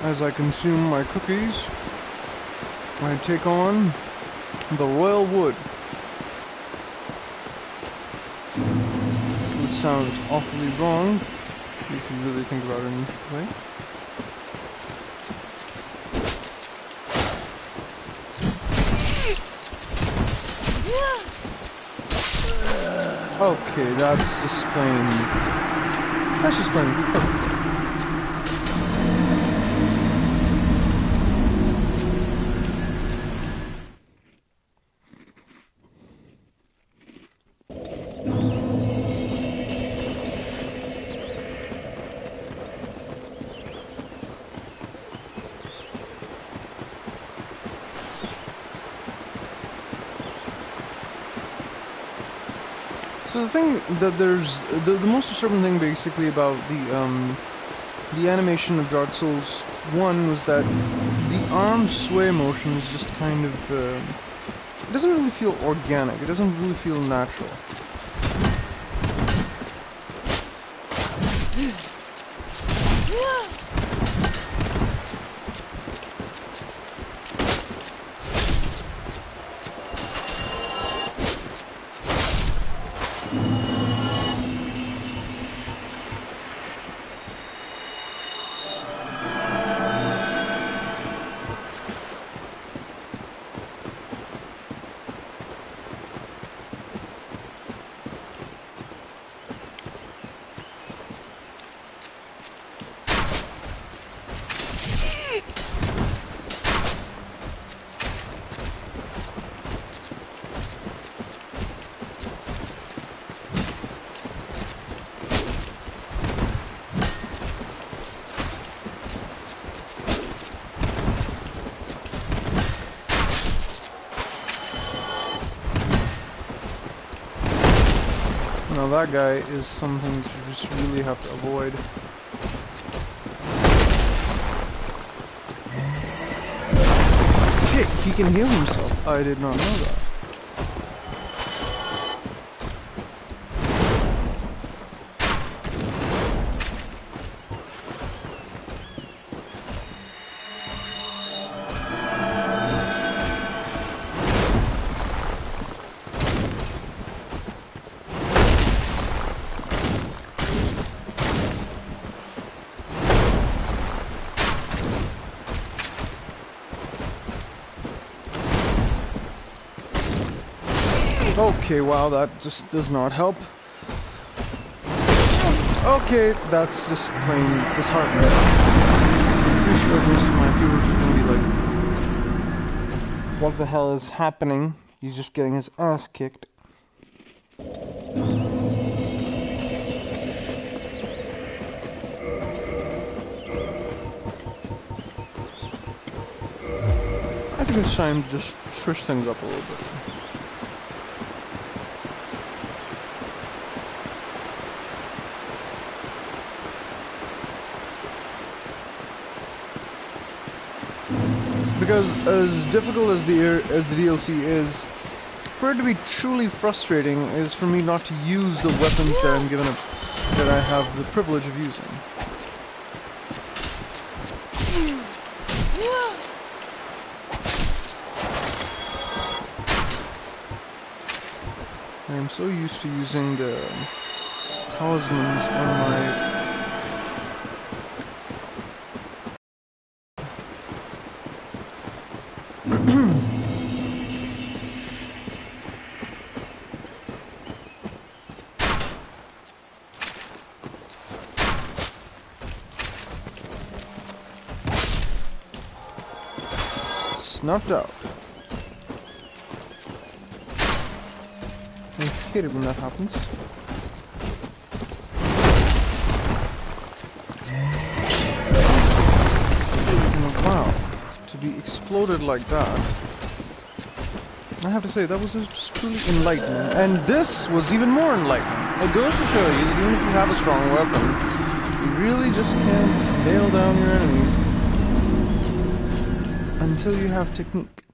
as I consume my cookies, I take on the royal wood. Which sounds awfully wrong, if you really think about it in a way. Okay, that's just plain... That's just plain perfect. So the thing that there's the most disturbing thing basically about the animation of Dark Souls 1 was that the arm sway motion is just kind of it doesn't really feel organic. It doesn't really feel natural. Now that guy is something that you just really have to avoid. Shit, he can heal himself. I did not know that. Okay, wow, that just does not help. Okay, that's just plain disheartening. I'm pretty sure most of my viewers are gonna be like, what the hell is happening? He's just getting his ass kicked. I think it's time to just switch things up a little bit. Because as difficult as the DLC is, for it to be truly frustrating is for me not to use the weapons that I'm given that I have the privilege of using. I am so used to using the talismans on my... Snuffed out. I hate it when that happens. And wow, to be exploded like that, I have to say that was just truly enlightening. And this was even more enlightening. It goes to show you that even if you have a strong weapon, you really just can't nail down your enemies until you have technique.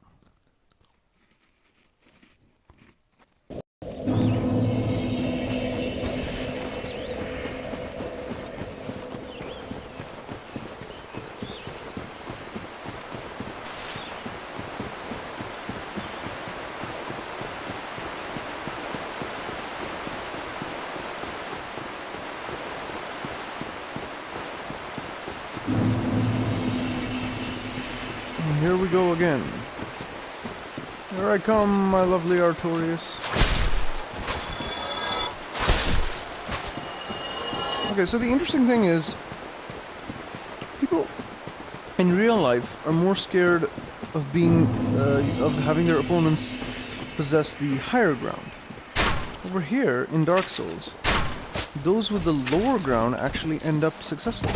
go again. Here I come, my lovely Artorias. Okay, so the interesting thing is, people in real life are more scared of being, of having their opponents possess the higher ground. Over here, in Dark Souls, those with the lower ground actually end up successful.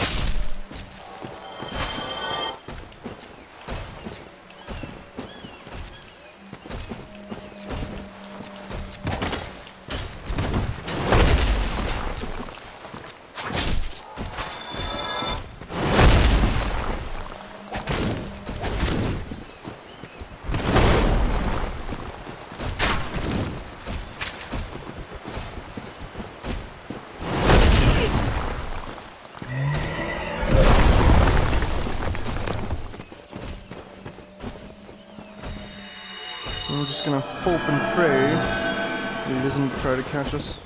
And we're just gonna hope and pray that he doesn't try to catch us.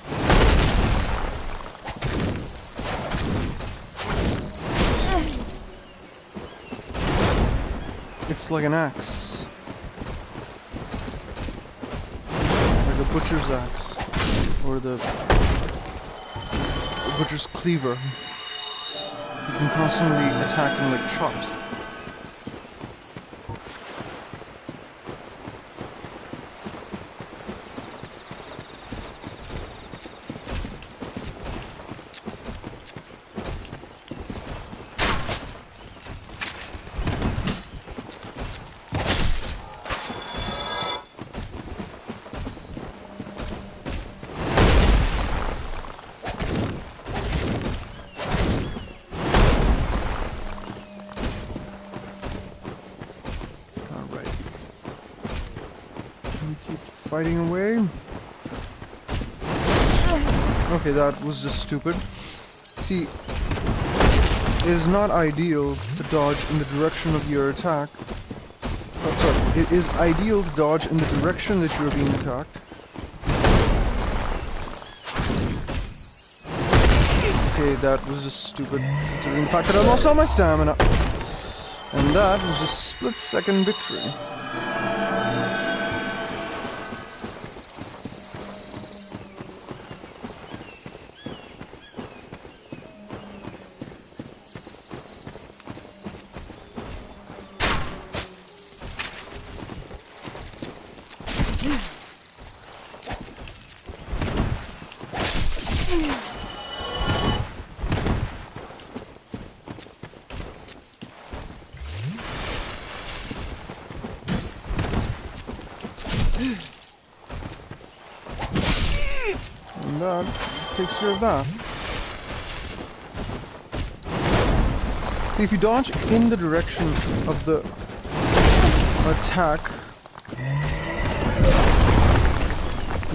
It's like an axe. Like a butcher's axe. Or the butcher's cleaver. You can constantly attack him like chops. Fighting away. Okay, that was just stupid. See, it is not ideal to dodge in the direction of your attack. Oh, sorry. It is ideal to dodge in the direction that you are being attacked. Okay, that was just stupid, considering the fact that I lost all my stamina. And that was a split-second victory. And that takes care of that. See, if you dodge in the direction of the attack,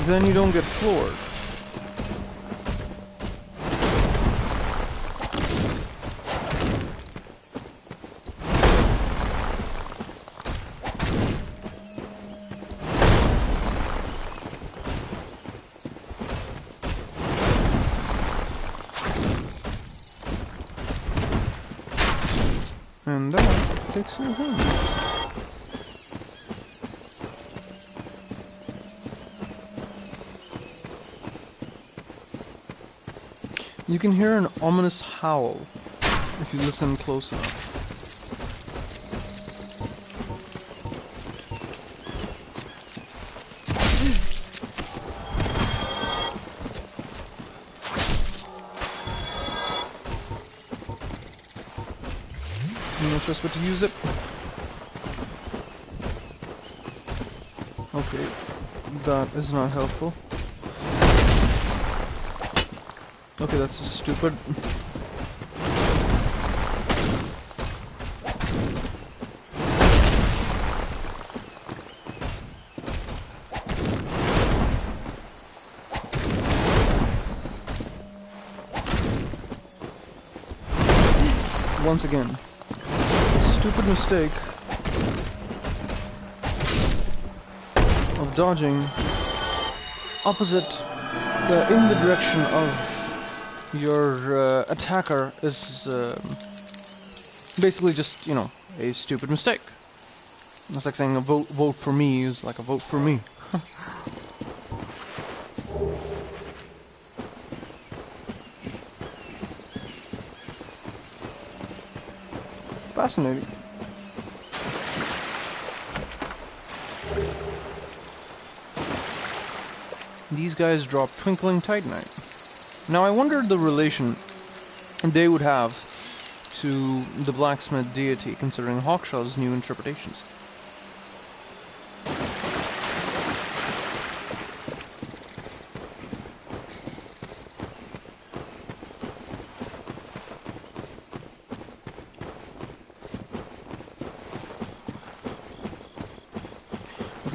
then you don't get floored. And that takes care of him. You can hear an ominous howl if you listen close enough. I'm not just what to use it. Okay, that is not helpful. Okay, that's just stupid. Once again, stupid mistake of dodging opposite in the direction of your attacker is basically just, you know, a stupid mistake. It's like saying a vote for me is like a vote for me. Fascinating. These guys drop Twinkling Titanite. Now I wondered the relation they would have to the blacksmith deity, considering Hawkshaw's new interpretations.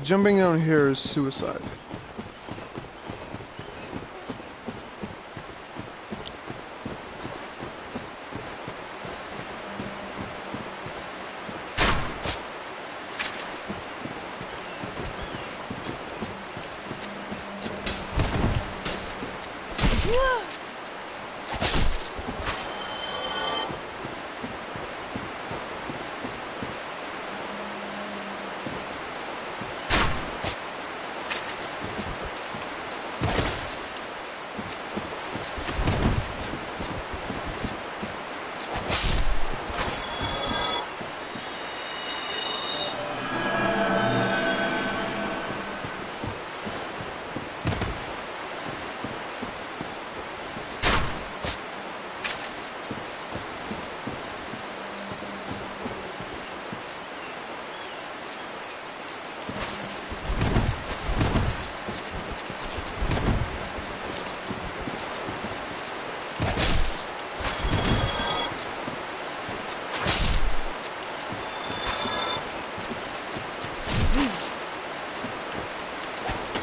Jumping down here is suicide.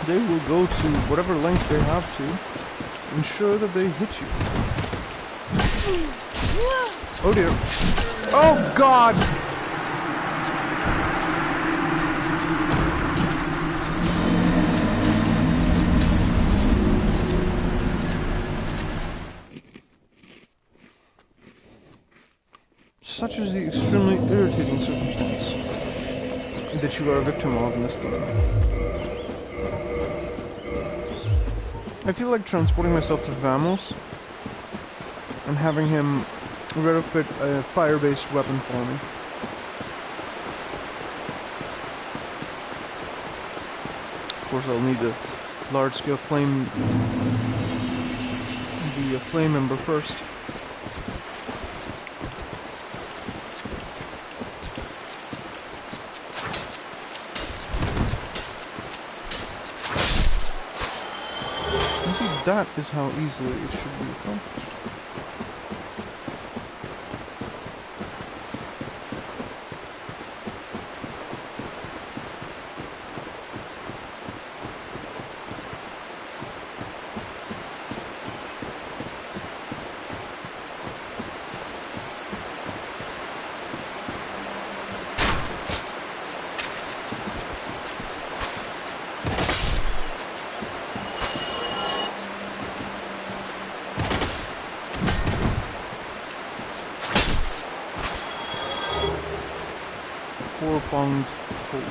They will go to whatever lengths they have to ensure that they hit you. Oh dear. Oh god! Such is the extremely irritating circumstance that you are a victim of in this game. I feel like transporting myself to Vamos and having him retrofit a fire-based weapon for me. Of course, I'll need a large-scale flame, the flame ember first. That is how easily it should be accomplished. Four-pronged hole.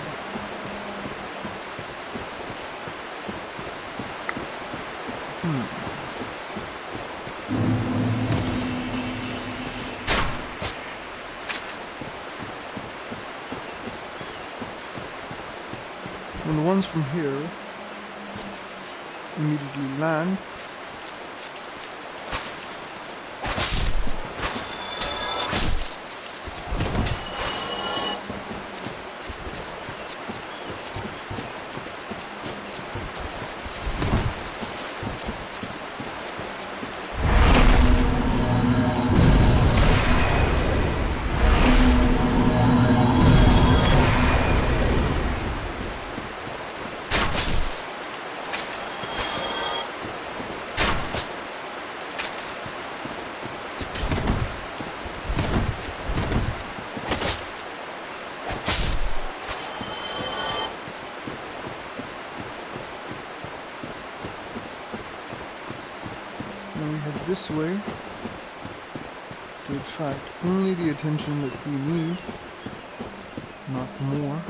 When the ones from here immediately land, this way to attract only the attention that we need, not more.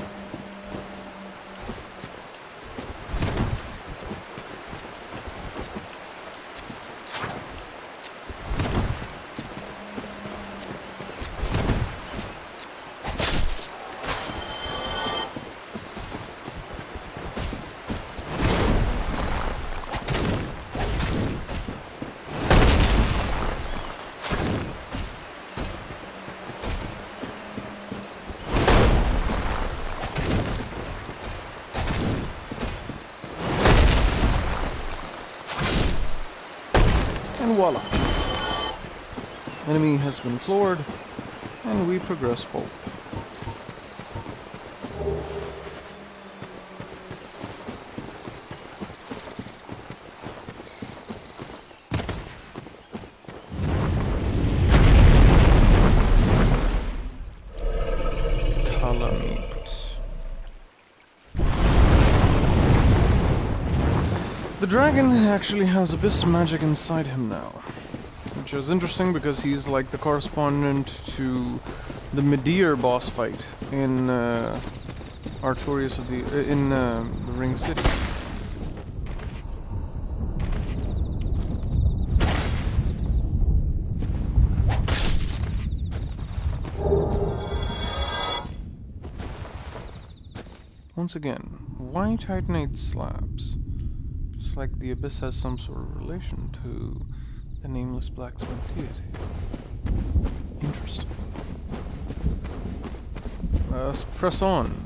And voila! Enemy has been floored, and we progress forward. The dragon actually has abyss magic inside him now, which is interesting because he's like the correspondent to the Medeer boss fight in Artorias of the Ring City. Once again, why titanate slabs? It's like the abyss has some sort of relation to the nameless blacksmith deity. Interesting. Let's press on.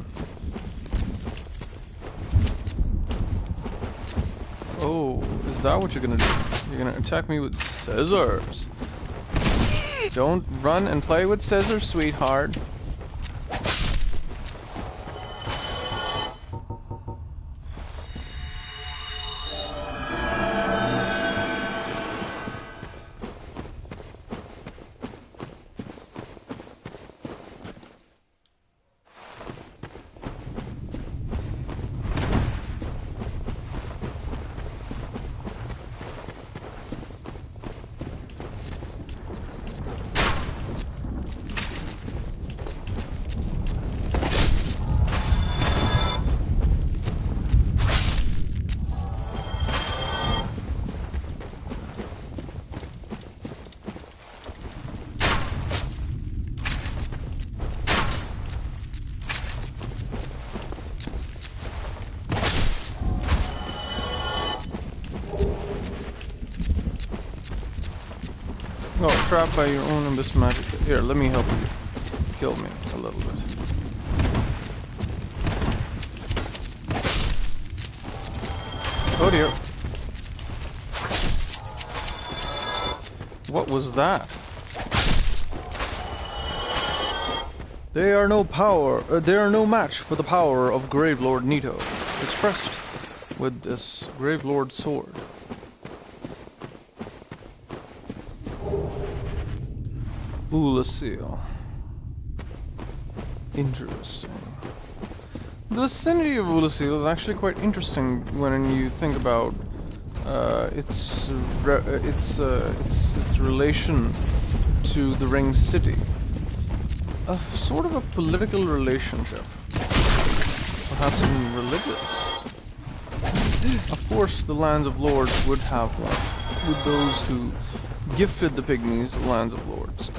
Oh, is that what you're gonna do? You're gonna attack me with scissors. Don't run and play with scissors, sweetheart. Oh, trapped by your own abyss magic. Here, let me help you. Kill me a little bit. Oh dear. What was that? They are no match for the power of Gravelord Nito, expressed with this Gravelord sword. Seal. Interesting. The vicinity of Seal is actually quite interesting when you think about its relation to the Ring City. A sort of a political relationship, perhaps even religious. Of course, the Lands of Lords would have one, with those who gifted the Pygmies the Lands of Lords.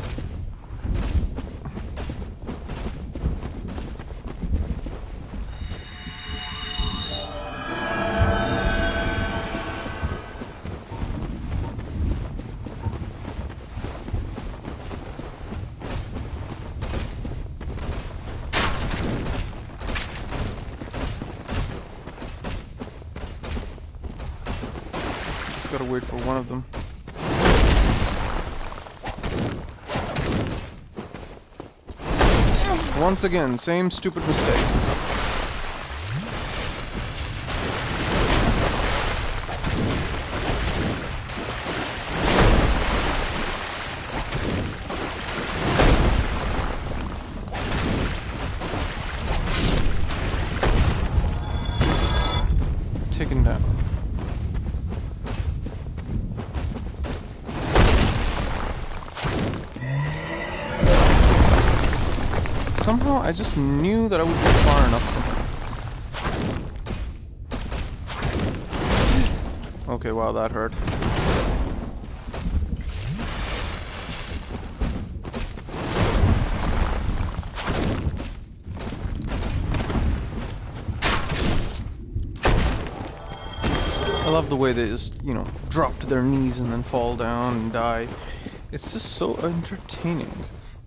Gotta wait for one of them. Once again, same stupid mistake. Taken down. Somehow, I just knew that I would be far enough from him. Okay, wow, that hurt. I love the way they just, you know, drop to their knees and then fall down and die. It's just so entertaining.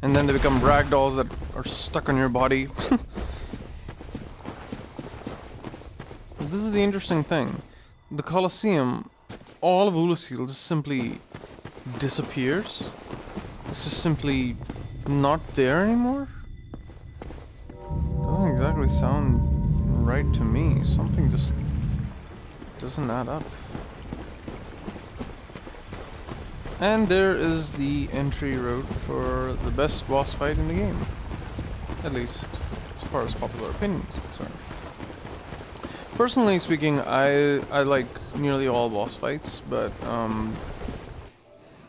And then they become ragdolls that are stuck on your body. This is the interesting thing. The Colosseum all of Ulasil just simply disappears. It's just simply not there anymore. Doesn't exactly sound right to me. Something just doesn't add up. And there is the entry route for the best boss fight in the game. At least, as far as popular opinion is concerned. Personally speaking, I like nearly all boss fights, but I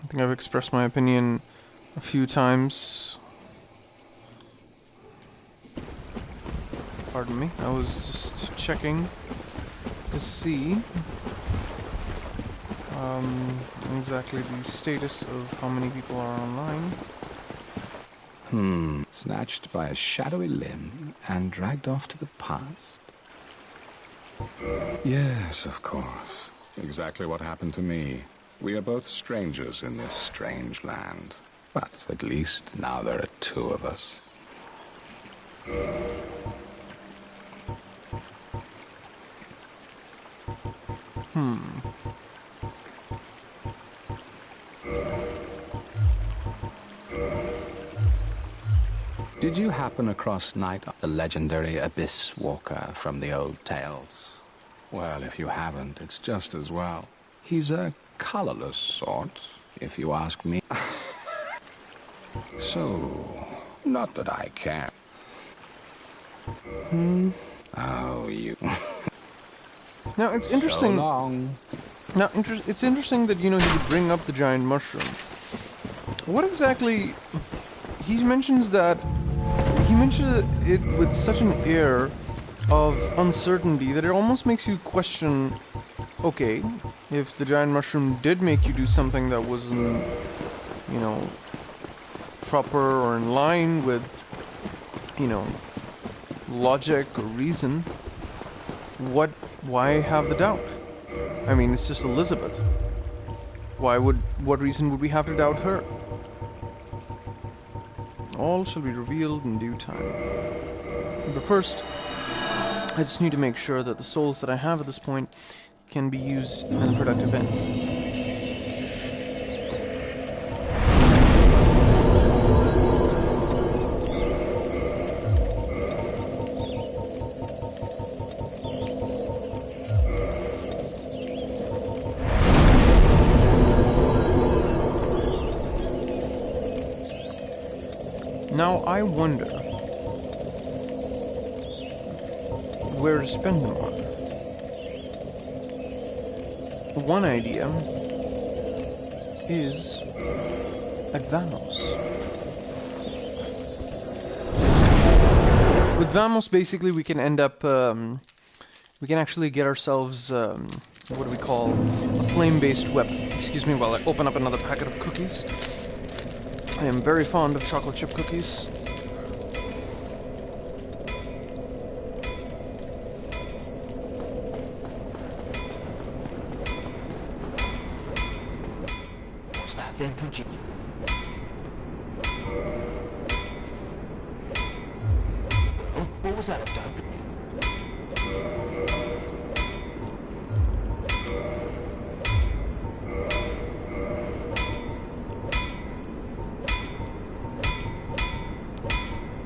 think I've expressed my opinion a few times. Pardon me, I was just checking to see exactly the status of how many people are online. Snatched by a shadowy limb and dragged off to the past? Yes, of course. Exactly what happened to me. We are both strangers in this strange land. But at least now there are two of us. Did you happen across Knight, the legendary Abyss Walker from the old tales? Well, if you haven't, it's just as well. He's a colorless sort, if you ask me. So, not that I care. Oh, you... Now, it's interesting... So long. Now, it's interesting that, you know, he would bring up the giant mushroom. What exactly... He mentions that... He mentioned it with such an air of uncertainty that it almost makes you question... Okay, if the giant mushroom did make you do something that wasn't, you know, proper or in line with, you know, logic or reason, why have the doubt? I mean, it's just Elizabeth. What reason would we have to doubt her? All shall be revealed in due time. But first, I just need to make sure that the souls that I have at this point can be used in a productive end. Now I wonder where to spend them on. One idea is at Vamos. With Vamos, basically, we can end up, we can actually get ourselves, what do we call, a flame-based weapon. Excuse me while I open up another packet of cookies. I am very fond of chocolate chip cookies. What was that, Doug?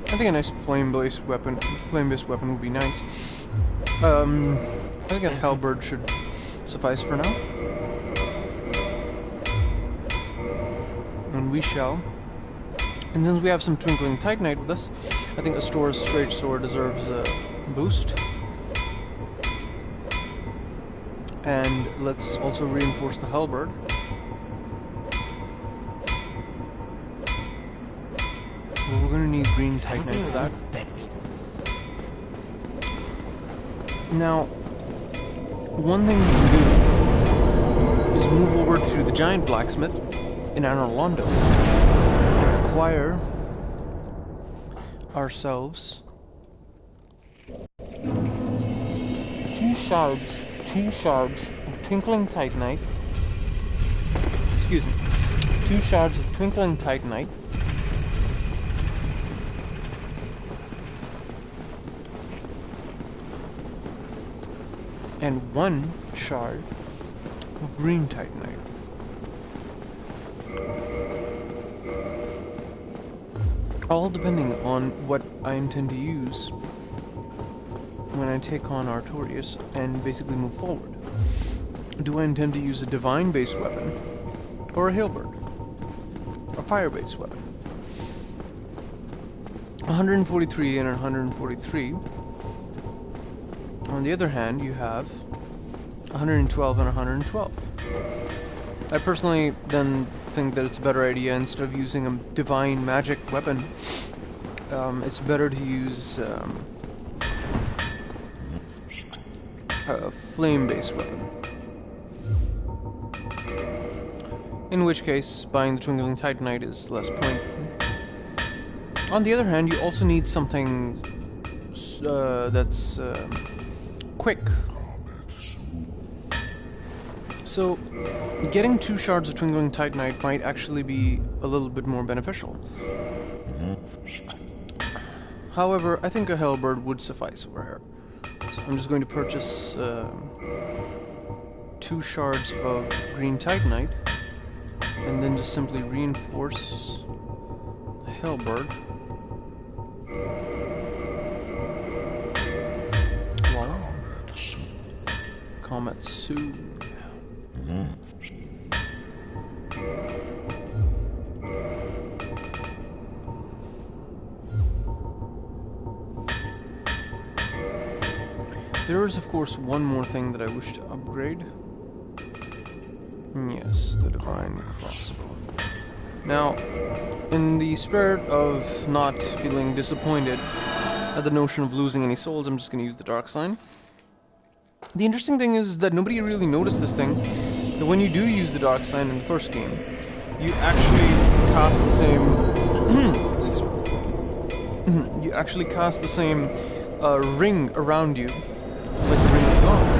I think a nice flame-based weapon would be nice. I think a halberd should suffice for now. And we shall. And since we have some Twinkling Titanite with us, I think Astora's Straight Sword deserves a boost. And let's also reinforce the halberd. Well, we're gonna need green Titanite for that. Now, one thing we can do is move over to the giant blacksmith in Anor Londo and acquire ourselves two shards of Twinkling Titanite. Excuse me. 2 shards of Twinkling Titanite. And 1 shard of green titanite. All depending on what I intend to use when I take on Artorias and basically move forward. Do I intend to use a divine-based weapon or a halberd? A fire-based weapon? 143 and 143. On the other hand, you have 112 and 112. I personally then think that it's a better idea, instead of using a divine magic weapon, it's better to use a flame-based weapon. In which case, buying the Twinkling Titanite is less pointed. On the other hand, you also need something that's quick. So, getting 2 shards of Twinkling Titanite might actually be a little bit more beneficial. However, I think a halberd would suffice over here. So I'm just going to purchase 2 shards of green Titanite, and then just simply reinforce the halberd. Voila. Combat soon. There is, of course, one more thing that I wish to upgrade. Yes, the Divine Crossbow. Now, in the spirit of not feeling disappointed at the notion of losing any souls, I'm just going to use the Dark Sign. The interesting thing is that nobody really noticed this thing, that when you do use the Dark Sign in the first game, you actually cast the same... excuse me. You actually cast the same ring around you, like the Ring of Gods.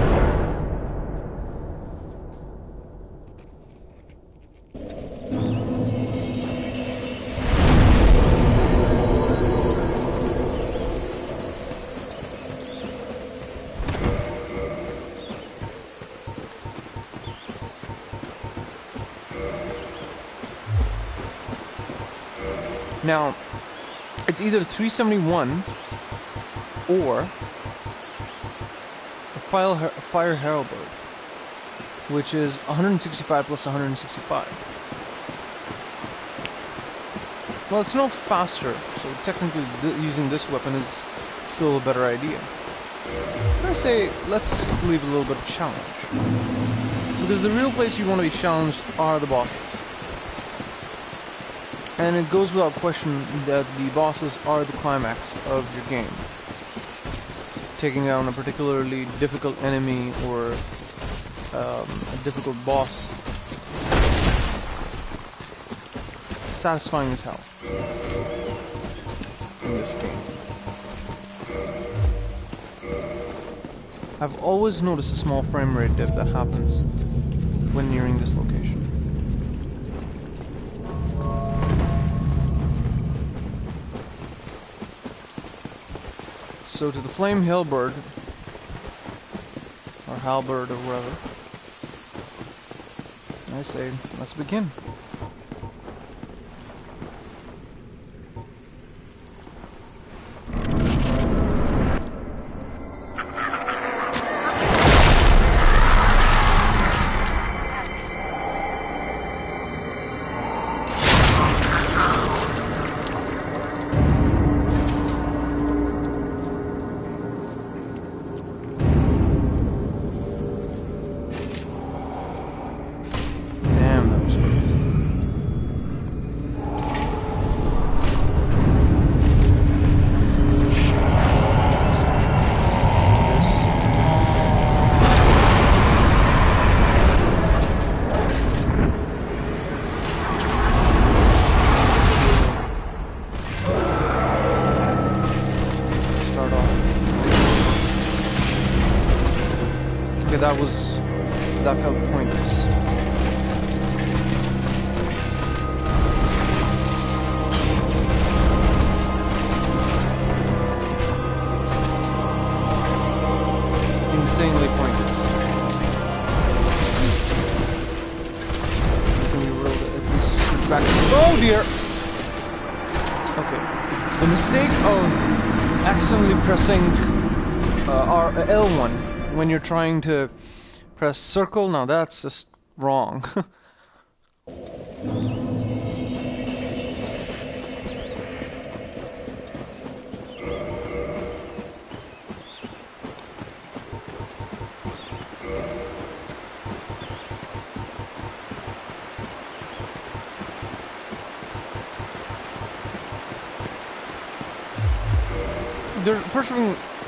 Now, it's either 371 or a Fire Halberd, which is 165 plus 165. Well, it's no faster, so technically using this weapon is still a better idea. But I say, let's leave a little bit of challenge. Because the real place you want to be challenged are the bosses. And it goes without question that the bosses are the climax of your game. Taking down a particularly difficult enemy or a difficult boss. Satisfying as hell in this game. I've always noticed a small frame rate dip that happens when nearing this location. So to the Flame Halberd, or Halberd or whatever, I say, let's begin. That felt pointless. Insanely pointless. Oh dear! Okay. The mistake of accidentally pressing L1 when you're trying to press circle, now that's just wrong.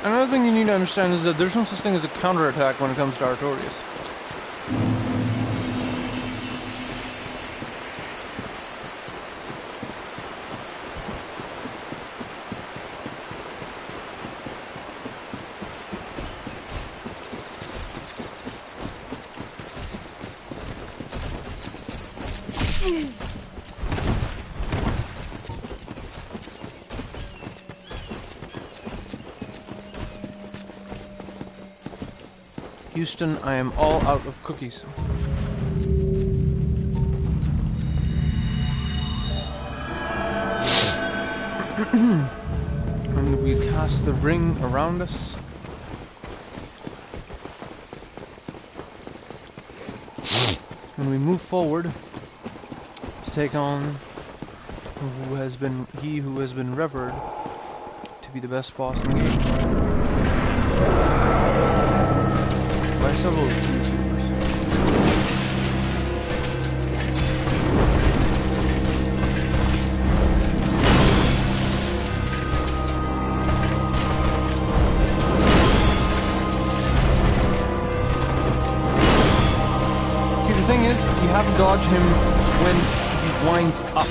Another thing you need to understand is that there's no such thing as a counterattack when it comes to Artorias. Houston, I am all out of cookies. And we cast the ring around us. And we move forward to take on who has been revered to be the best boss in the game. By several YouTubers. See, the thing is, you have to dodge him when he winds up,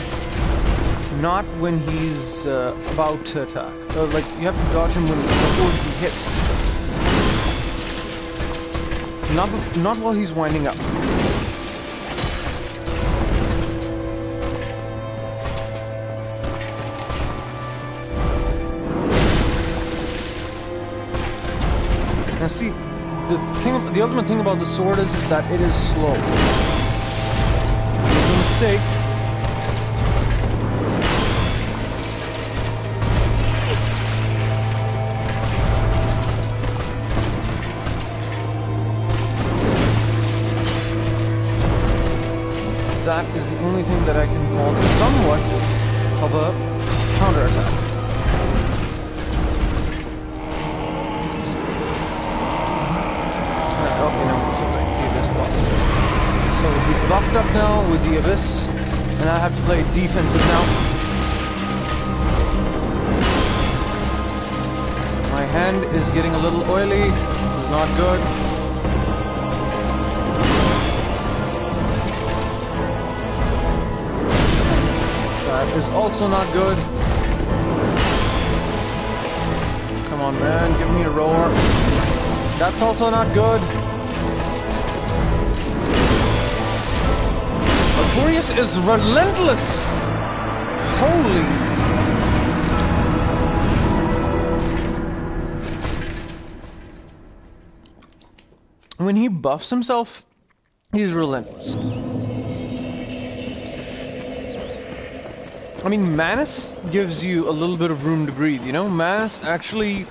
not when he's about to attack. Like, you have to dodge him before he hits. Not while he's winding up. Now see, the ultimate thing about the sword is that it is slow. It's a mistake. That is the only thing that I can call somewhat of a counterattack. Okay, now we're doing the Abyss buff. So he's buffed up now with the Abyss, and I have to play defensive now. My hand is getting a little oily. This is not good. That is also not good. Come on, man, give me a roar. That's also not good. Artorias is relentless. Holy. When he buffs himself, he's relentless. I mean, Manus gives you a little bit of room to breathe, you know? Manus actually,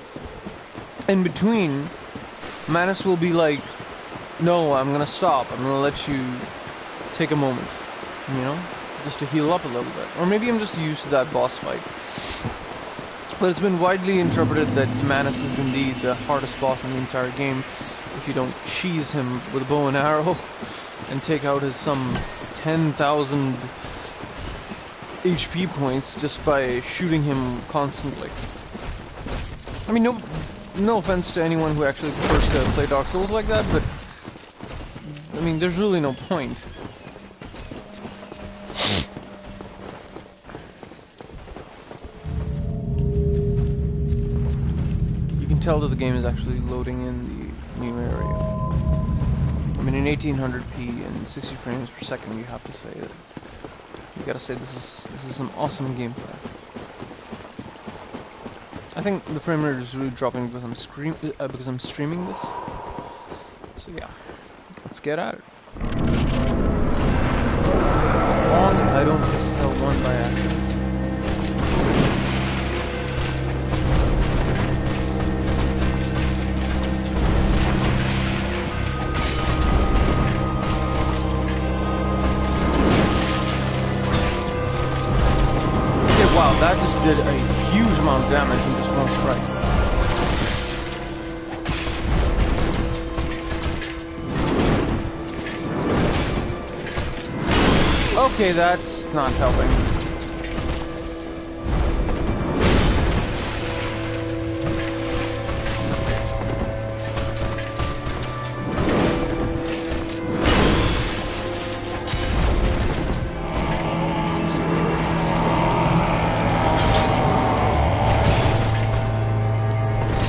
in between, Manus will be like, no, I'm gonna stop. I'm gonna let you take a moment, you know? Just to heal up a little bit. Or maybe I'm just used to that boss fight. But it's been widely interpreted that Manus is indeed the hardest boss in the entire game if you don't cheese him with a bow and arrow and take out his some 10,000 HP points just by shooting him constantly. I mean, no offense to anyone who actually prefers to play Dark Souls like that, but I mean, there's really no point. You can tell that the game is actually loading in the new area. I mean, in 1800p and 60 frames per second, you have to say that. You gotta say this is some awesome gameplay. I think the frame rate is really dropping because I'm streaming this. So yeah, let's get at it. long as I don't press L1 by accident. Okay, wow, that just did a huge amount of damage in just one strike. Okay, that's not helping.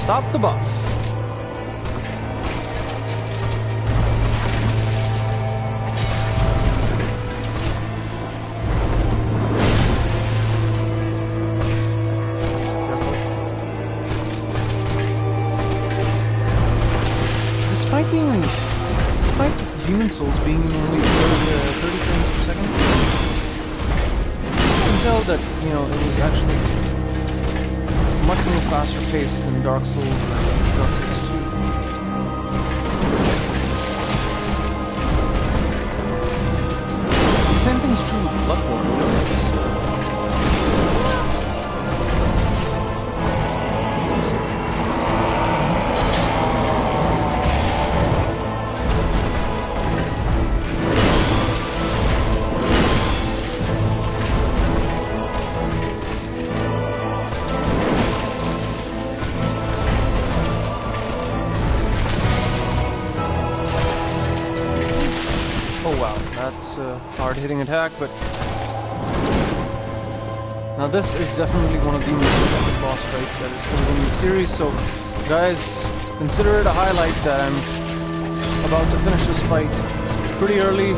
Stop the buff. Despite Demon Souls being only 30 frames per second, you can tell that, you know, it was actually much more faster paced than Dark Souls or Dark Souls 2. The same thing's true with Bloodborne, you know, that's a hard-hitting attack, but now this is definitely one of the most epic boss fights that is going to be in the series, so guys, consider it a highlight that I'm about to finish this fight pretty early.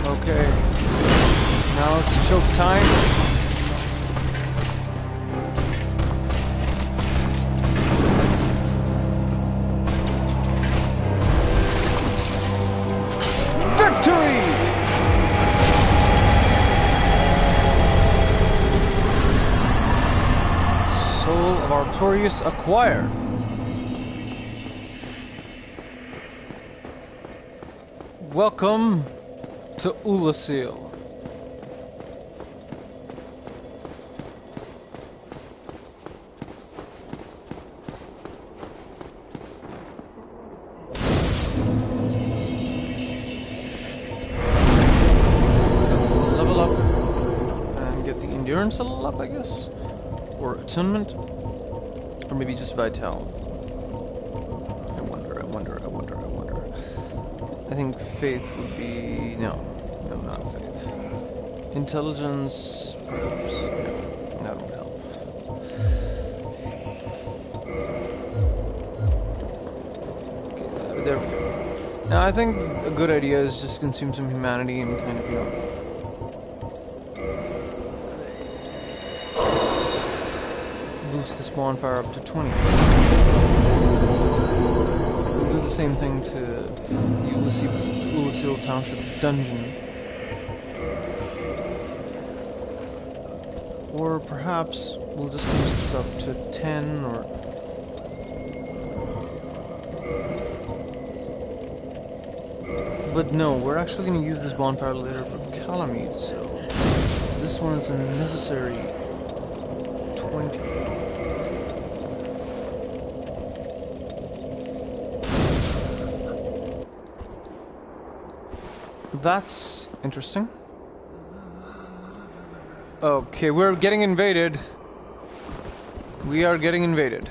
Okay, now it's choke time. Victory! Soul of Artorias acquired. Welcome to Ulasil. Let's level up and get the endurance a little up, I guess, or attunement, or maybe just vitality. I wonder. I think faith would be no, not faith. Intelligence, perhaps. No, that won't help. Okay, there we go. Now I think a good idea is just consume some humanity and kind of, you know, boost this bonfire up to 20. We'll do the same thing to the Ulasil Township Dungeon. Or perhaps we'll just boost this up to 10 or... But no, we're actually going to use this bonfire later for Calamite, so this one is a necessary 20. That's interesting. Okay, we're getting invaded. We are getting invaded.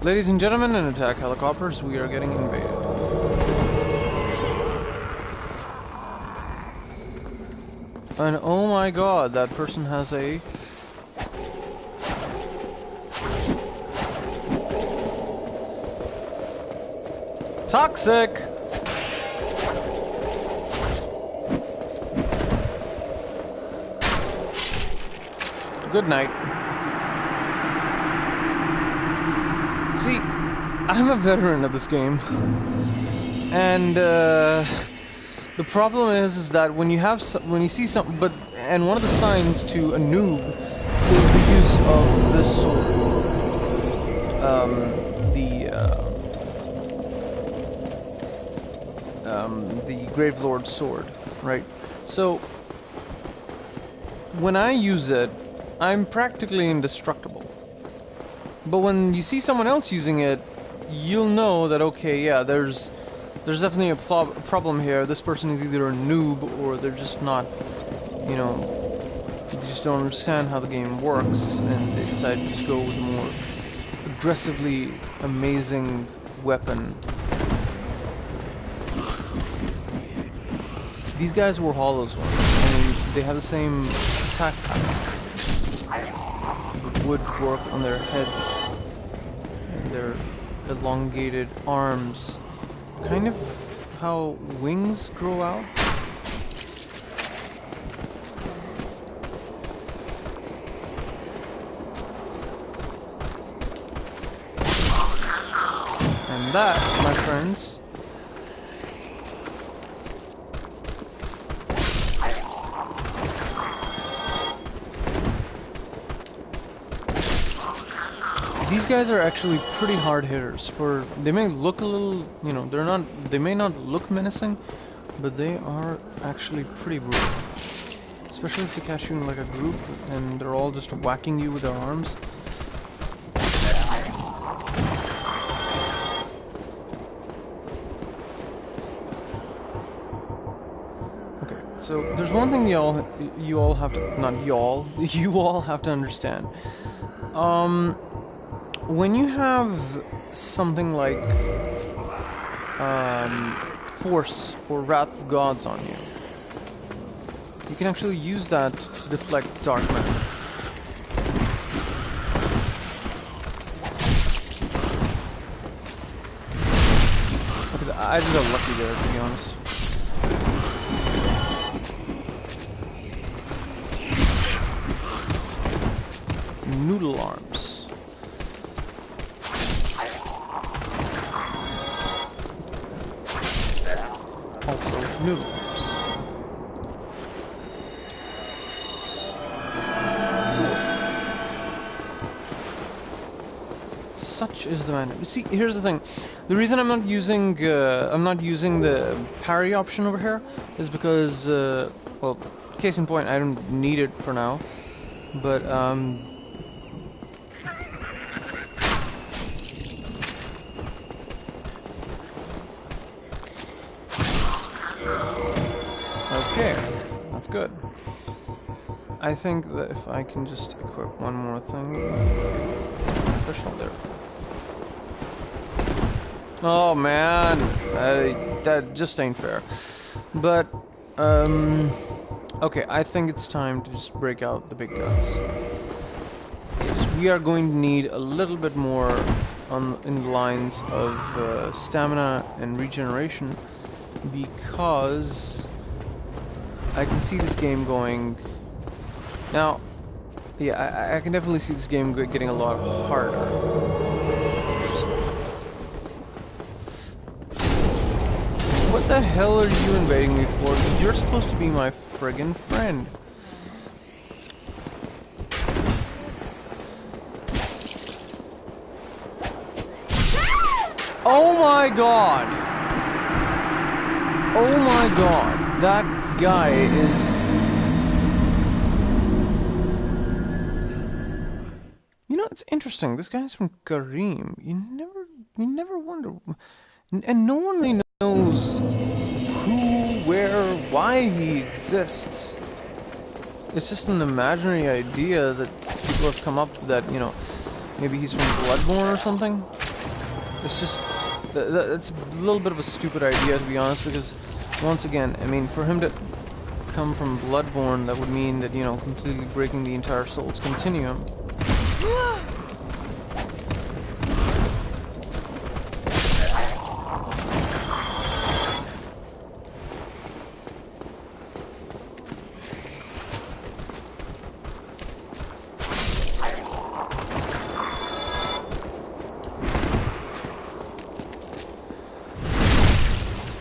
Ladies and gentlemen, in attack helicopters, we are getting invaded. And oh my god, that person has a... Toxic! Good night. See, I'm a veteran of this game. And, the problem is that when you have when you see something, and one of the signs to a noob is the use of this sword, the Gravelord's sword, right? So when I use it, I'm practically indestructible. But when you see someone else using it, you'll know that okay, yeah, there's definitely a problem here. This person is either a noob or they're just not, you know, they just don't understand how the game works, and they decide to just go with a more aggressively amazing weapon. These guys were hollows ones. I mean, they have the same attack pattern. It would work on their heads and their elongated arms. Kind of how wings grow out. And that, my friends, these guys are actually pretty hard hitters. They may look a little, you know, they may not look menacing, but they are actually pretty brutal. Especially if they catch you in like a group and they're all just whacking you with their arms. Okay, so there's one thing you all have to, not y'all, you all have to understand. When you have something like Force or Wrath of Gods on you, you can actually use that to deflect dark matter. Okay, I just got lucky there, to be honest. Noodle arms. Also noodle arms. Such is the man. See, here's the thing. The reason I'm not using the parry option over here is because well, case in point, I don't need it for now. But okay, that's good. I think that if I can just equip one more thing, official there. Oh man, that just ain't fair. But okay, I think it's time to just break out the big guns. Yes, we are going to need a little bit more in the lines of stamina and regeneration, because I can see this game going... Now, yeah, I can definitely see this game getting a lot harder. What the hell are you invading me for? You're supposed to be my friggin' friend. Oh my god! Oh my god! That guy is... You know, it's interesting. This guy's from Kareem. You never wonder... And no one really knows who, where, why he exists. It's just an imaginary idea that people have come up with, that, you know, maybe he's from Bloodborne or something. It's just... It's a little bit of a stupid idea, to be honest, because, once again, I mean, for him to... come from Bloodborne, that would mean that, you know, completely breaking the entire Souls continuum.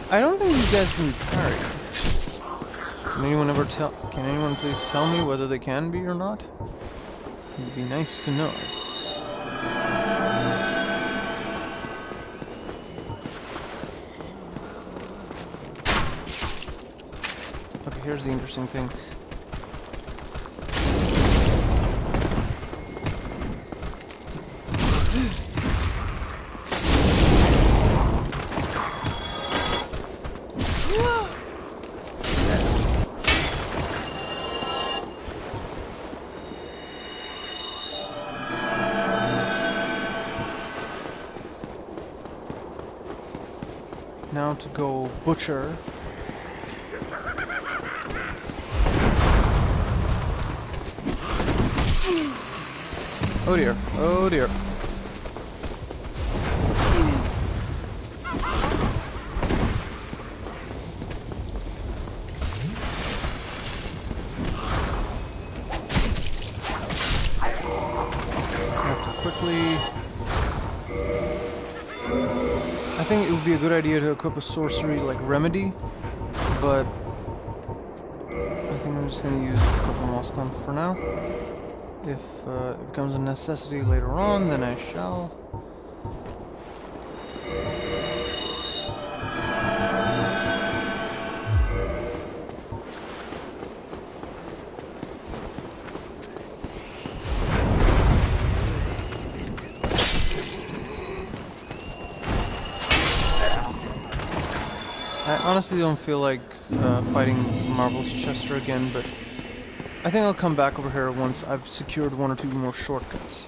I don't think these guys can be parried. Can anyone please tell me whether they can be or not? It'd be nice to know. Okay, here's the interesting thing. Now to go butcher. Oh dear, oh dear. Have to quickly... I think it would be a good idea to equip a sorcery like Remedy, but I think I'm just going to use the purple moss gun for now. If it becomes a necessity later on, then I shall. I honestly don't feel like fighting Marvel's Chester again, but I think I'll come back over here once I've secured one or two more shortcuts.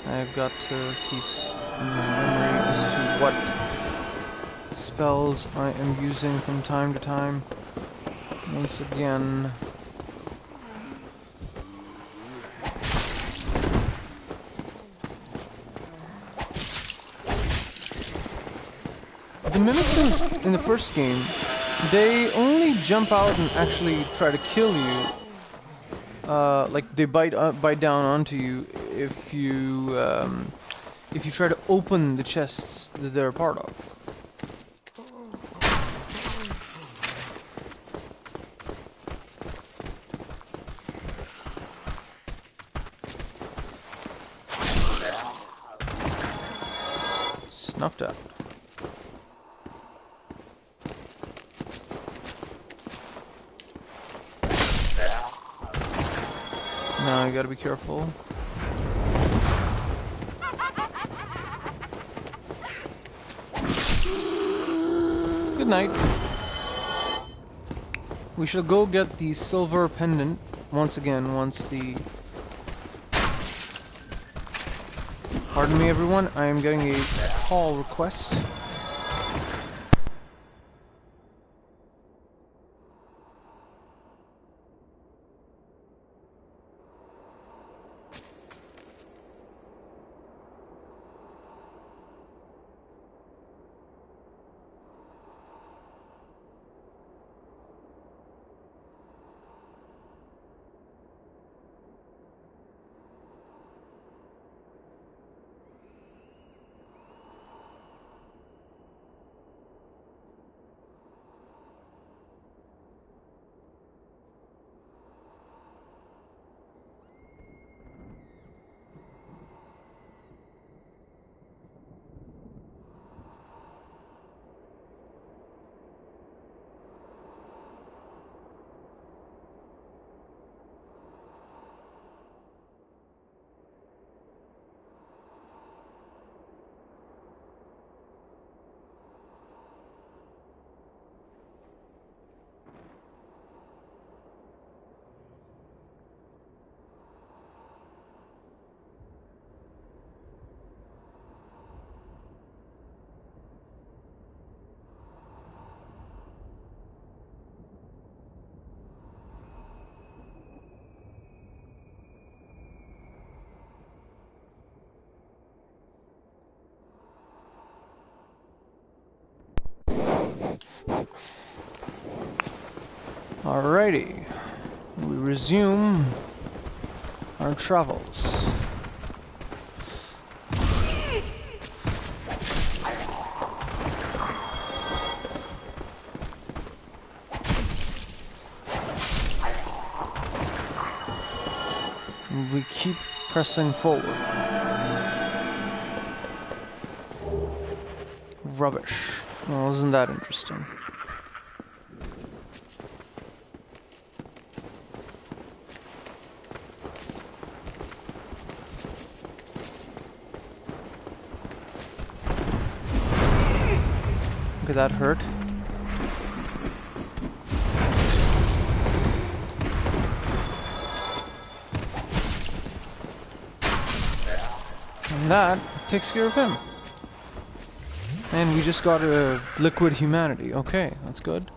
I've got to keep in my memory as to what spells I am using from time to time. Once again... The mimics in the first game, they only jump out and actually try to kill you. Like they bite down onto you if you try to open the chests that they're a part of. Snuffed out. Now you gotta be careful. Good night. We shall go get the silver pendant once again, once the... Pardon me everyone, I am getting a call request. Alrighty. We resume our travels. We keep pressing forward. Rubbish. Well, isn't that interesting? Okay, that hurt. And that takes care of him. And we just got a liquid humanity. Okay, that's good.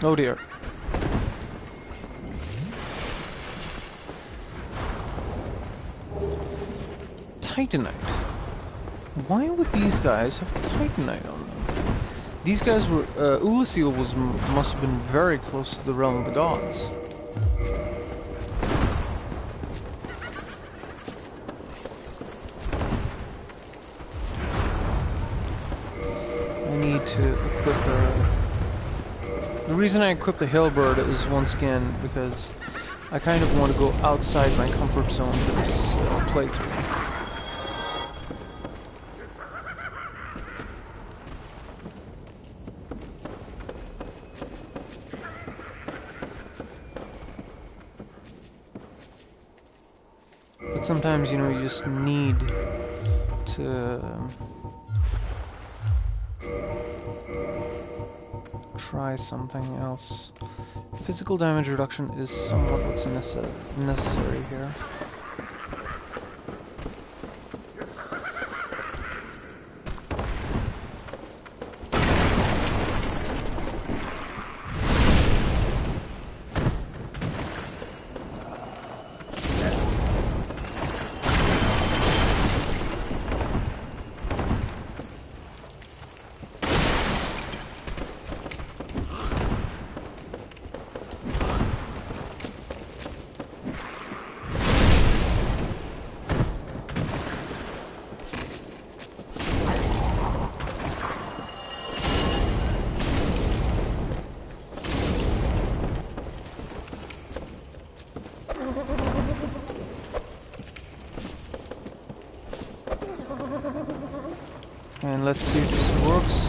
Oh dear. Titanite. Why would these guys have Titanite on them? These guys were... Ulasil must have been very close to the realm of the gods. I need to equip her. The reason I equipped the Halberd is once again because I kind of want to go outside my comfort zone for this playthrough. But sometimes, you know, you just need to try something else. Physical damage reduction is somewhat what's necessary here. And let's see if this works.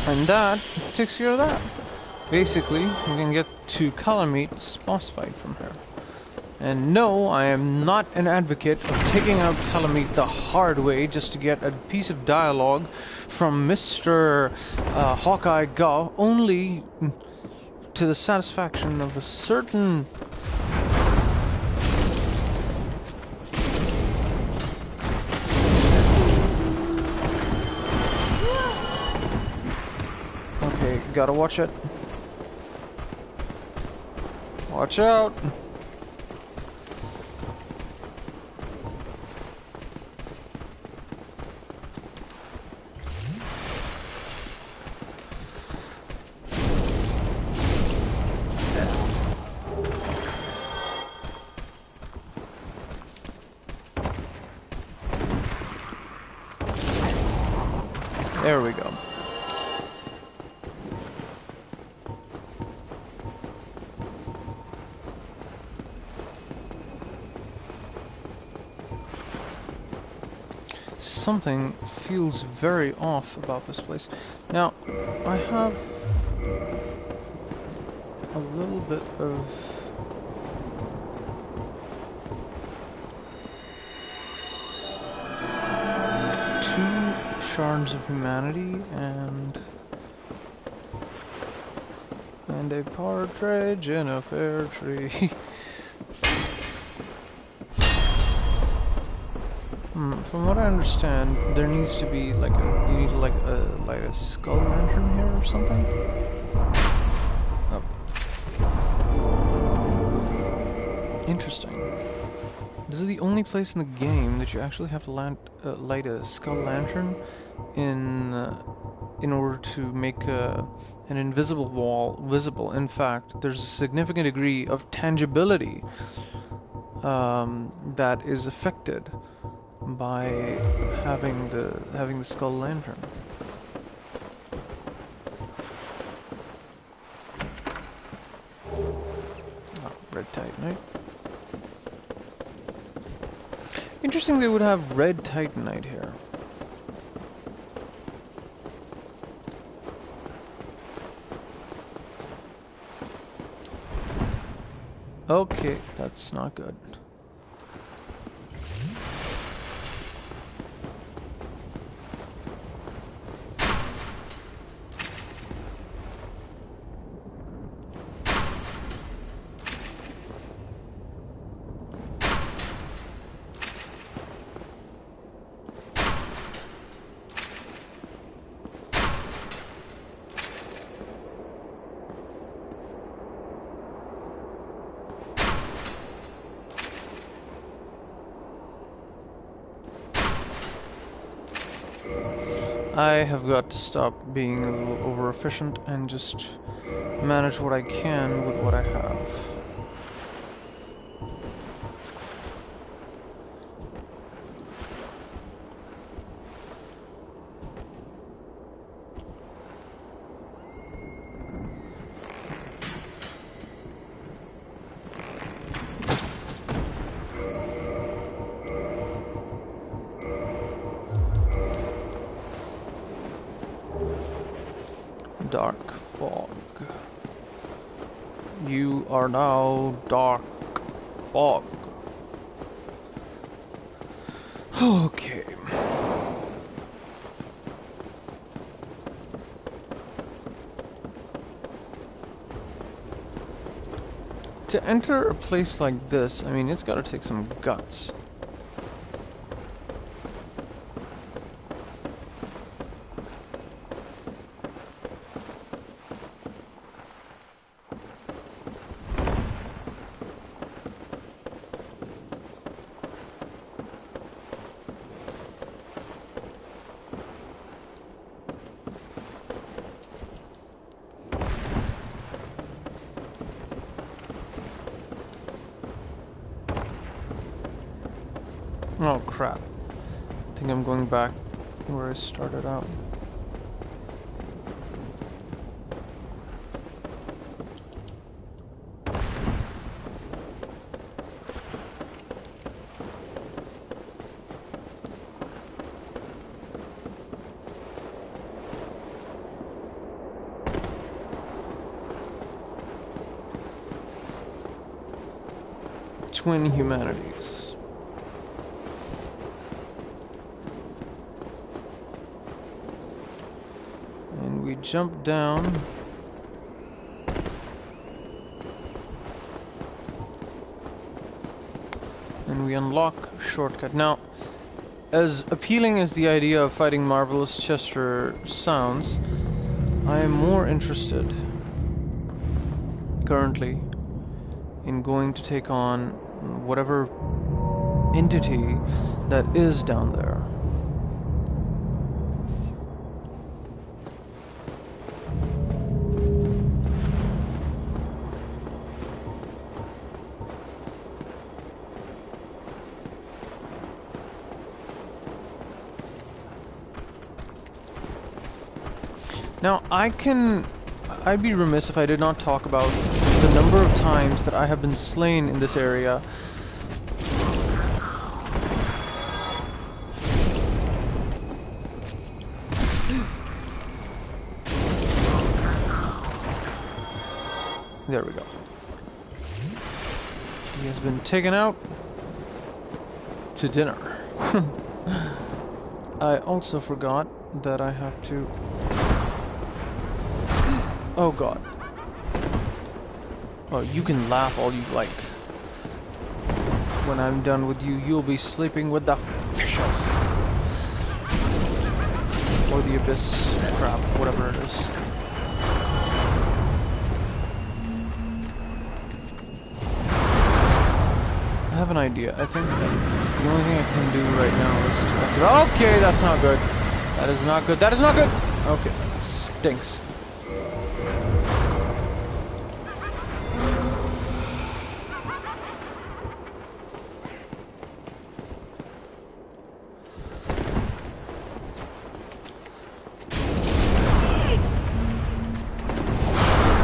And that takes care of that. Basically, we can get to Kalameet's boss fight from her. And no, I am not an advocate of taking out Kalameet the hard way just to get a piece of dialogue from Mr. Hawkeye Gaw, only to the satisfaction of a certain... Okay, gotta watch it. Watch out! There we go. something feels very off about this place. Now, I have a little bit of... two shards of humanity and a partridge in a pear tree. From what I understand, there needs to be like you need to light a skull lantern here or something. Oh. Interesting. This is the only place in the game that you actually have to light a skull lantern in order to make an invisible wall visible. In fact, there's a significant degree of tangibility that is affected by having the skull lantern. Oh, red titanite. Interesting they would have red titanite here. Okay, that's not good. I have got to stop being a little over efficient and just manage what I can with what I have. Dark fog. You are now dark fog. Okay. To enter a place like this, I mean, it's gotta take some guts. Oh crap. I think I'm going back where I started out. Twin humanities. We jump down. And we unlock shortcut. Now, as appealing as the idea of fighting Marvelous Chester sounds, I am more interested currently in going to take on whatever entity that is down there. Now, I'd be remiss if I did not talk about the number of times that I have been slain in this area. There we go. He has been taken out to dinner. I also forgot that I have to... Oh god. Oh, you can laugh all you like. When I'm done with you, you'll be sleeping with the fishes. Or the abyss crap, whatever it is. I have an idea. I think the only thing I can do right now is to... Okay, that's not good. That is not good. That is not good! Okay, that stinks.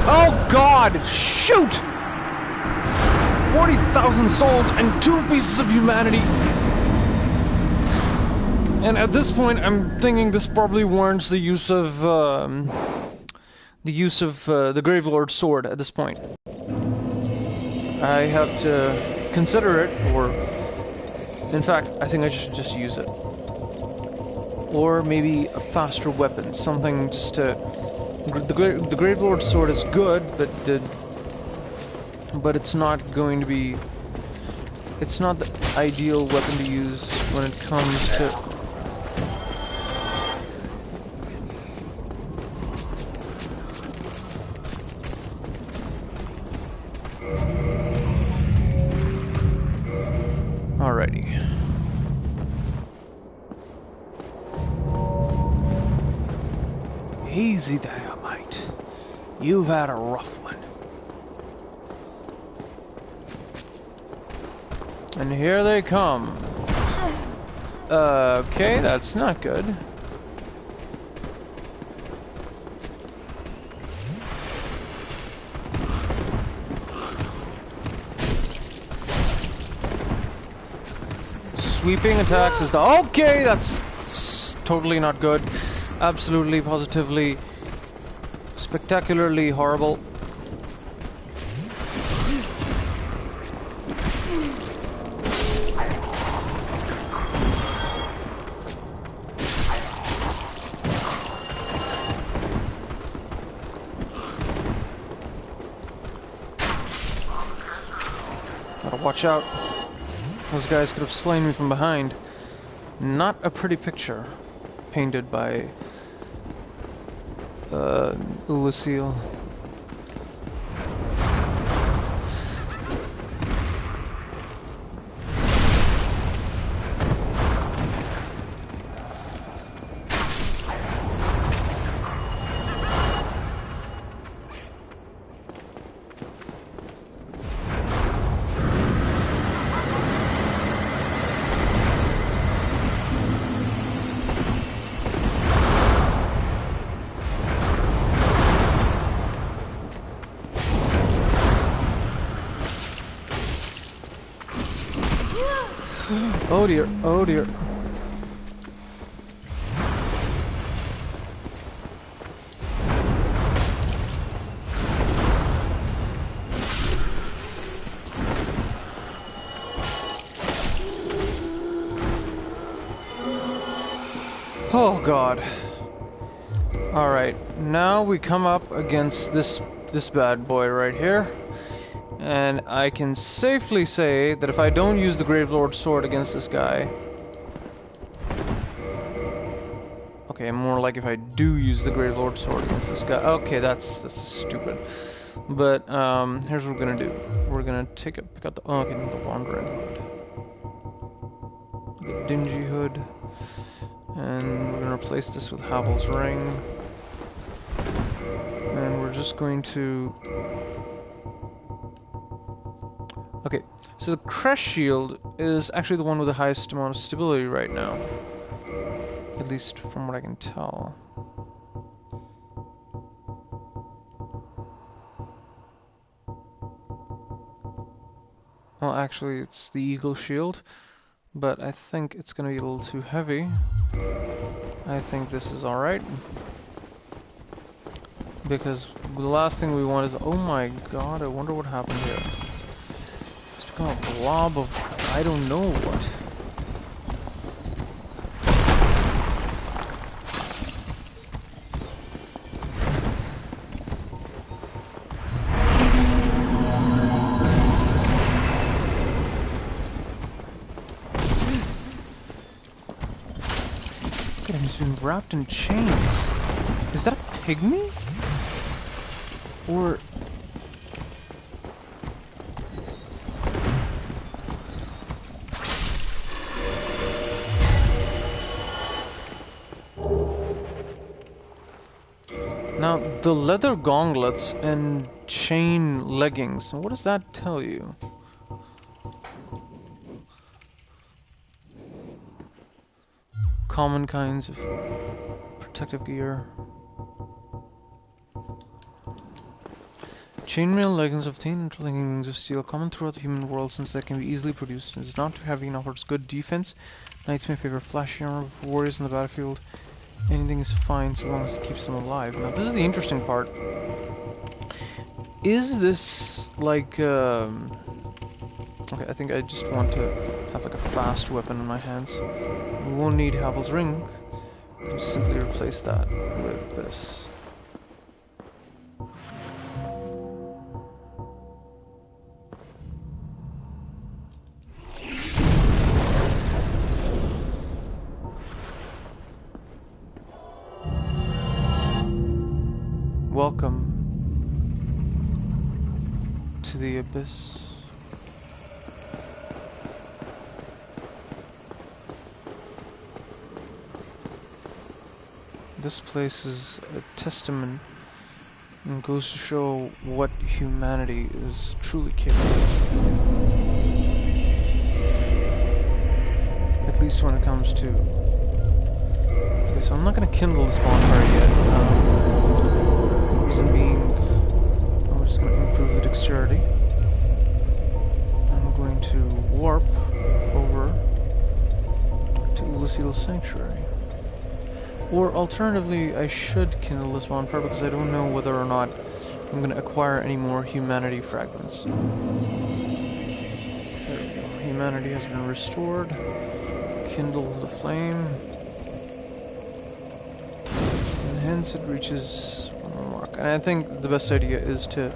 Oh god! Shoot! 40,000 souls and 2 pieces of humanity. And at this point, I'm thinking this probably warrants the use of the Gravelord's sword. At this point, I have to consider it, or in fact, I think I should just use it, or maybe a faster weapon, something just to. The Gravelord's sword is good, but it's not going to be... It's not the ideal weapon to use when it comes to... Alrighty. Easy there, mate. You've had a rough one. And here they come. Okay, that's not good. Sweeping attacks is the... Okay, that's totally not good. Absolutely, positively, spectacularly horrible. Gotta watch out. Those guys could have slain me from behind. Not a pretty picture painted by Lucille. Oh dear, oh dear. Oh god. Alright, now we come up against this bad boy right here. And I can safely say that if I don't use the Gravelord's sword against this guy... Okay, more like if I do use the Gravelord's sword against this guy... Okay, that's stupid. But, here's what we're gonna do. We're gonna pick up the... Oh, okay, the Wandering Hood. The Dingy Hood. And we're gonna replace this with Havel's Ring. And we're just going to... Okay, so the Crest Shield is actually the one with the highest amount of stability right now. At least from what I can tell. Well, actually, it's the Eagle Shield, but I think it's gonna be a little too heavy. I think this is alright. Because the last thing we want is, oh my god, I wonder what happened here. It's become a blob of I don't know what. Look at him, he's been wrapped in chains. Is that a pygmy? Or... Now, the leather gauntlets and chain leggings, what does that tell you? Common kinds of protective gear. Chainmail leggings obtain interlinkings of steel, common throughout the human world since they can be easily produced. It's not too heavy and offers good defense. Knights may favor flashy armor for warriors in the battlefield. Anything is fine so long as it keeps them alive. Now this is the interesting part. Is this like okay, I think I just want to have like a fast weapon in my hands. We won't need Havel's ring. We can just simply replace that with this. Welcome to the Abyss. This place is a testament and goes to show what humanity is truly capable of. At least when it comes to... Okay, so I'm not going to kindle this bonfire yet. Reason being, I'm just going to improve the dexterity. I'm going to warp over to Lucille's Sanctuary. Or alternatively, I should kindle this bonfire because I don't know whether or not I'm going to acquire any more humanity fragments. There we go. Humanity has been restored. Kindle the flame. And hence it reaches one mark. And I think the best idea is to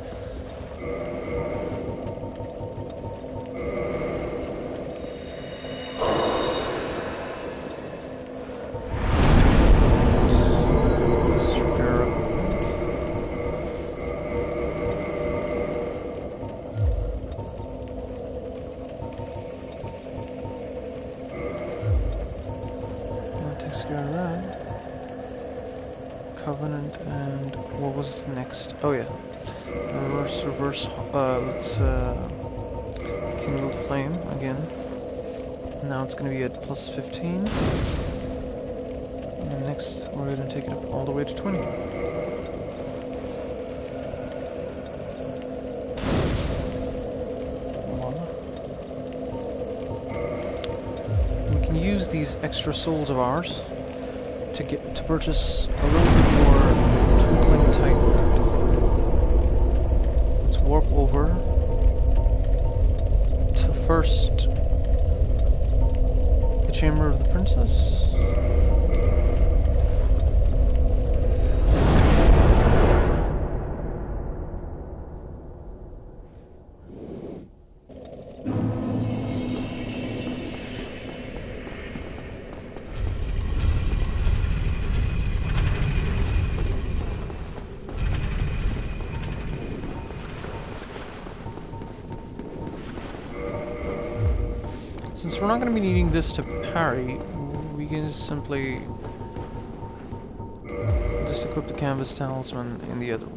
Covenant, and what was next? Oh yeah, reverse. Let's kindle the flame again. Now it's going to be at plus 15, and next we're going to take it up all the way to 20. Voila. We can use these extra souls of ours to purchase a little bit more twinkling titanite. Let's warp over to first the Chamber of the Princess. Since we're not going to be needing this to parry, we can just simply just equip the canvas talisman in the other one.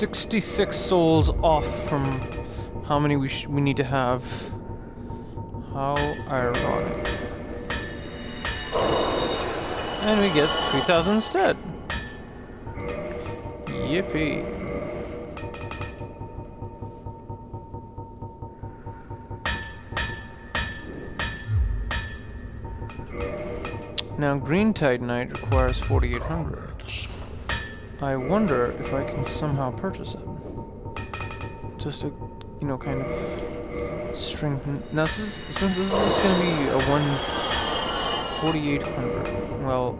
66 souls off from how many we need to have. How ironic. And we get 3,000 instead. Yippee. Now green titanite requires 4,800. I wonder if I can somehow purchase it. Just to, you know, kind of strengthen. Now, since this is going to be a 4,800, well,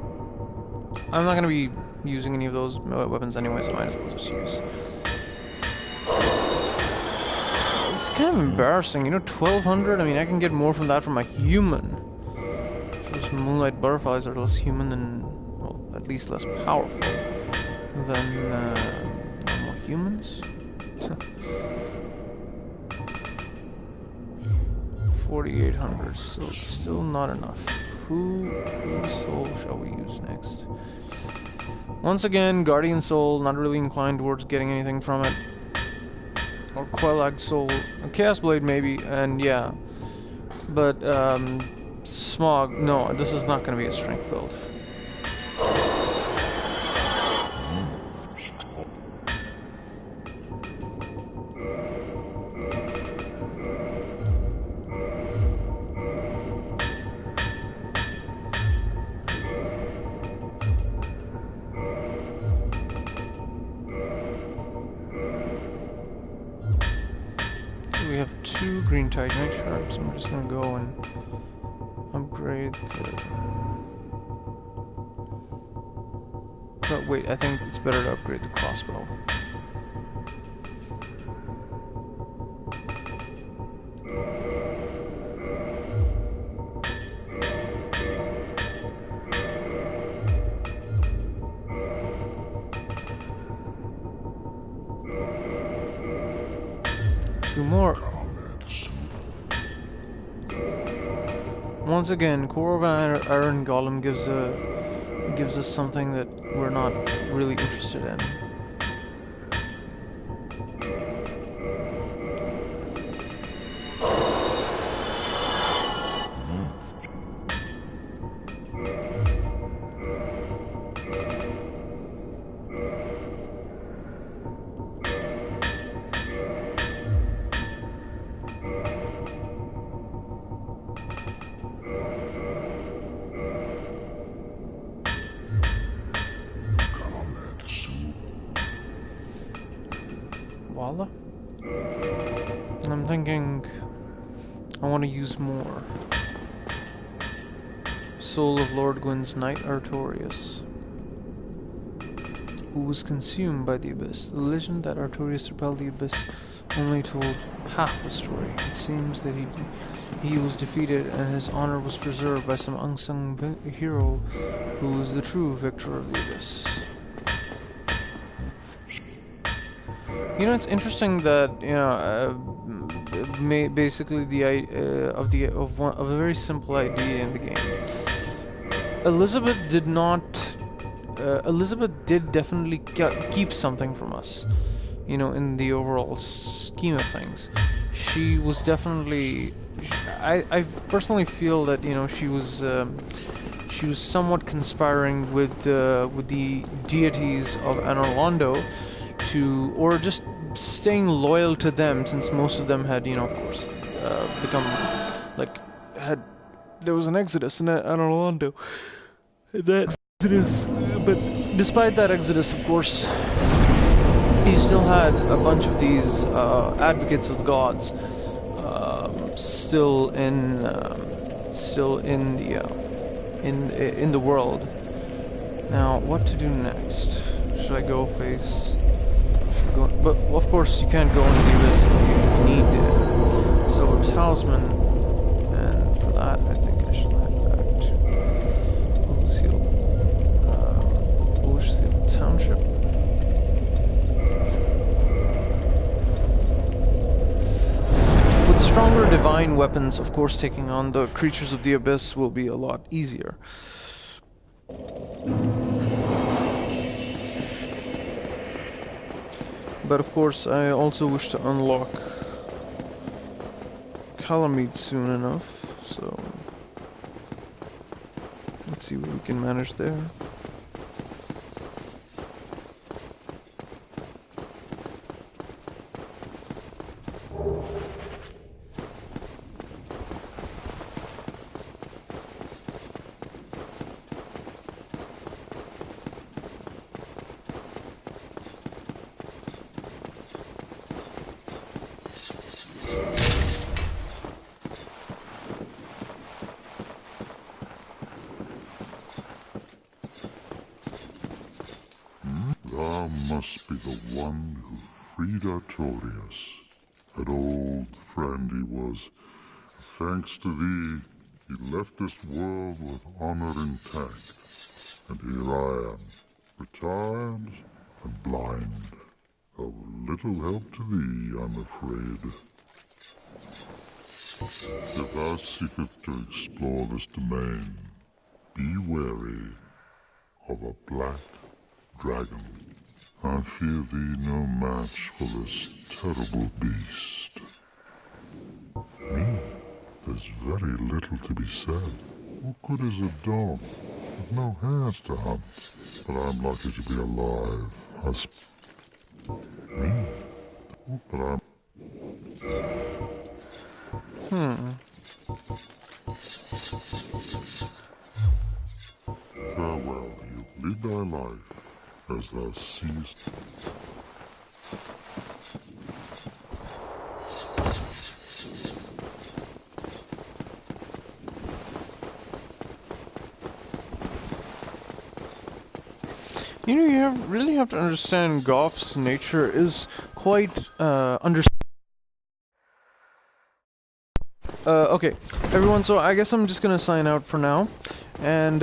I'm not going to be using any of those weapons anyway, so I might as well just use. It's kind of embarrassing, you know, 1,200. I mean, I can get more from that from a human. Those moonlight butterflies are less human and, well, at least less powerful than normal humans. 4,800, so it's still not enough. Whose soul shall we use next? Once again, Guardian Soul, not really inclined towards getting anything from it. Or Quelag Soul, a Chaos Blade maybe, and yeah. But, Smog, no, this is not going to be a strength build. We have 2 green titanite shards, so I'm just going to go and upgrade the... But wait, I think it's better to upgrade the crossbow. Two more. Once again, Core of an Iron Golem gives us something that we're not really interested in. Walla? And I'm thinking I want to use more. Soul of Lord Gwyn's Knight Artorias, who was consumed by the Abyss. The legend that Artorias repelled the Abyss only told half the story. It seems that he was defeated and his honor was preserved by some unsung hero who was the true victor of the Abyss. You know, it's interesting that, you know, basically the of a very simple idea in the game. Elizabeth did not. Elizabeth did definitely keep something from us, you know, in the overall scheme of things. She was definitely. I personally feel that, you know, she was somewhat conspiring with the deities of Anorlando to, or just staying loyal to them, since most of them had, you know, of course, become, like, there was an exodus in Anorlando. That exodus, but despite that exodus, of course, you still had a bunch of these advocates of gods still in the world. Now, what to do next? Should I go face? But of course, you can't go into the Abyss if you need it. So talisman, and for that, I think I should head back to Bullshield Township. With stronger divine weapons, of course, taking on the creatures of the Abyss will be a lot easier. But of course, I also wish to unlock Calamite soon enough, so let's see what we can manage there. Thou must be the one who freed Artorias. An old friend he was. Thanks to thee, he left this world with honor intact. And here I am, retired and blind. Of little help to thee, I'm afraid. If thou seekest to explore this domain, be wary of a black dragon. I fear thee no match for this terrible beast. Me? There's very little to be said. What good is a dog with no hairs to hunt? But I'm lucky to be alive. Me? But I'm... Farewell, you lead thy life as thou seest. You know, really have to understand Goff's nature is quite okay, everyone, so I guess I'm just gonna sign out for now. And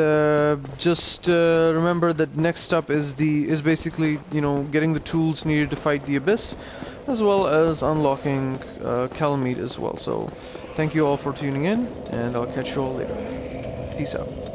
just remember that next up is basically, you know, getting the tools needed to fight the Abyss, as well as unlocking Calamite as well. So thank you all for tuning in, and I'll catch you all later. Peace out.